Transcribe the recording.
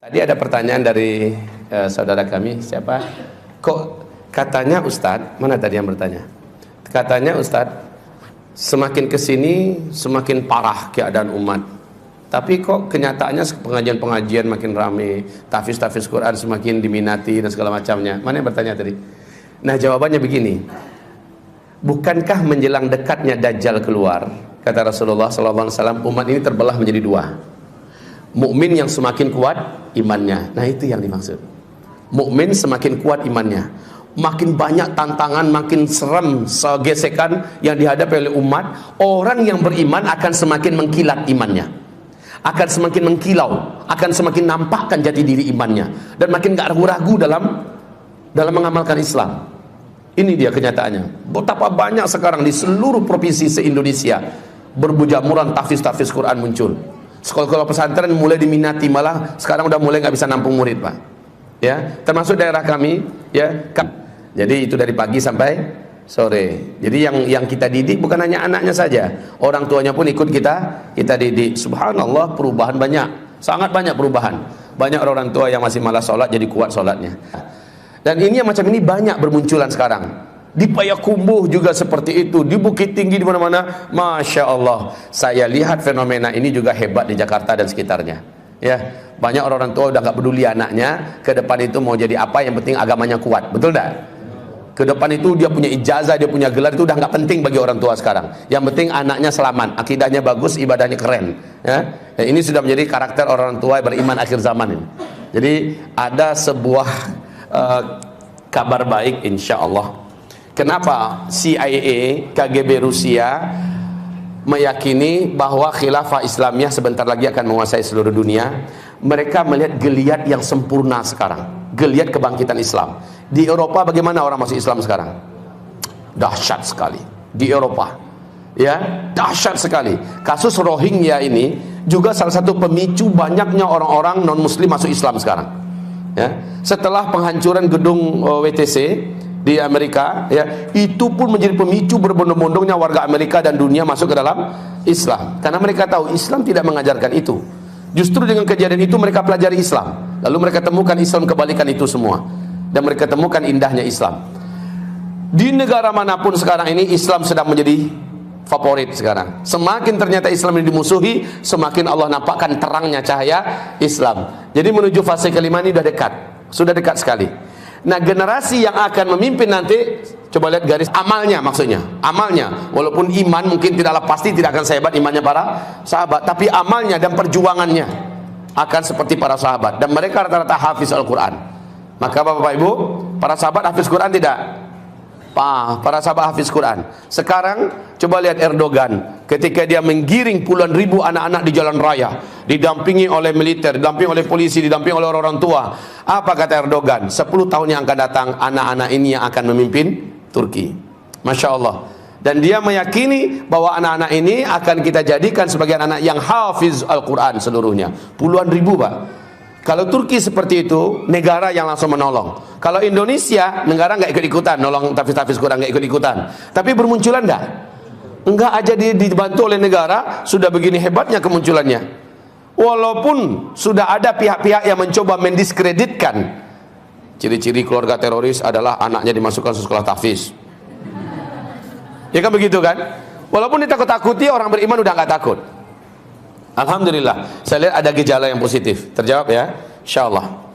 Tadi ada pertanyaan dari saudara kami, siapa? Kok katanya Ustadz, mana tadi yang bertanya? Katanya Ustadz, semakin kesini semakin parah keadaan umat. Tapi kok kenyataannya pengajian-pengajian makin rame, tahfiz Quran semakin diminati dan segala macamnya. Mana yang bertanya tadi? Nah jawabannya begini, bukankah menjelang dekatnya Dajjal keluar, kata Rasulullah SAW, umat ini terbelah menjadi dua. Mukmin yang semakin kuat imannya, nah itu yang dimaksud. Mukmin semakin kuat imannya, makin banyak tantangan, makin serem gesekan yang dihadapi oleh umat. Orang yang beriman akan semakin mengkilat imannya, akan semakin mengkilau, akan semakin nampakkan jati diri imannya, dan makin gak ragu-ragu dalam mengamalkan Islam. Ini dia kenyataannya. Betapa banyak sekarang di seluruh provinsi se-Indonesia berbujamuran tahfiz Quran muncul. Sekolah-sekolah pesantren mulai diminati, malah sekarang udah mulai nggak bisa nampung murid, Pak. Ya, termasuk daerah kami, ya. Jadi itu dari pagi sampai sore. Jadi yang kita didik bukan hanya anaknya saja, orang tuanya pun ikut kita didik. Subhanallah, perubahan banyak, sangat banyak perubahan. Banyak orang tua yang masih malas sholat jadi kuat sholatnya. Dan ini yang macam ini banyak bermunculan sekarang. Di Payakumbuh juga seperti itu, di Bukit Tinggi, di mana-mana. Masya Allah, saya lihat fenomena ini juga hebat di Jakarta dan sekitarnya. Ya, banyak orang tua udah nggak peduli anaknya ke depan itu mau jadi apa, yang penting agamanya kuat, betul tidak? Ke depan itu dia punya ijazah, dia punya gelar, itu udah nggak penting bagi orang tua sekarang. Yang penting anaknya selamat, akidahnya bagus, ibadahnya keren. Ya, ini sudah menjadi karakter orang tua beriman akhir zaman ini. Jadi ada sebuah kabar baik, insya Allah. Kenapa CIA, KGB Rusia meyakini bahwa khilafah Islamiyah sebentar lagi akan menguasai seluruh dunia? Mereka melihat geliat yang sempurna sekarang, geliat kebangkitan Islam. Di Eropa bagaimana orang masuk Islam sekarang? Dahsyat sekali. Di Eropa, ya, dahsyat sekali. Kasus Rohingya ini juga salah satu pemicu banyaknya orang-orang non-Muslim masuk Islam sekarang. Ya, setelah penghancuran gedung WTC di Amerika, ya, itu pun menjadi pemicu berbondong-bondongnya warga Amerika dan dunia masuk ke dalam Islam, karena mereka tahu Islam tidak mengajarkan itu. Justru dengan kejadian itu mereka pelajari Islam, lalu mereka temukan Islam kebalikan itu semua, dan mereka temukan indahnya Islam. Di negara manapun sekarang ini Islam sedang menjadi favorit sekarang. Semakin ternyata Islam ini dimusuhi, semakin Allah nampakkan terangnya cahaya Islam. Jadi menuju fase kelima ini sudah dekat, sudah dekat sekali. Nah, generasi yang akan memimpin nanti, coba lihat garis amalnya, maksudnya amalnya. Walaupun iman mungkin tidaklah pasti tidak akan sehebat imannya para sahabat, tapi amalnya dan perjuangannya akan seperti para sahabat. Dan mereka rata-rata hafiz Al-Quran. Maka Bapak Ibu, para sahabat hafiz Quran tidak? Para sahabat hafiz Quran. Sekarang coba lihat Erdogan ketika dia menggiring puluhan ribu anak-anak di jalan raya, didampingi oleh militer, didampingi oleh polisi, didampingi oleh orang tua. Apa kata Erdogan? 10 tahun yang akan datang anak-anak ini yang akan memimpin Turki. Masya Allah. Dan dia meyakini bahwa anak-anak ini akan kita jadikan sebagai anak yang hafiz Al-Quran seluruhnya. Puluhan ribu, Pak. Kalau Turki seperti itu, negara yang langsung menolong. Kalau Indonesia, negara nggak ikut-ikutan, nolong tahfiz Quran nggak ikut-ikutan. Tapi bermunculan dah? Enggak aja dibantu oleh negara, sudah begini hebatnya kemunculannya. Walaupun sudah ada pihak-pihak yang mencoba mendiskreditkan. Ciri-ciri keluarga teroris adalah anaknya dimasukkan ke sekolah tahfiz. Ya kan begitu kan? Walaupun ditakut-takuti, orang beriman udah nggak takut. Alhamdulillah, saya lihat ada gejala yang positif. Terjawab ya, insya Allah.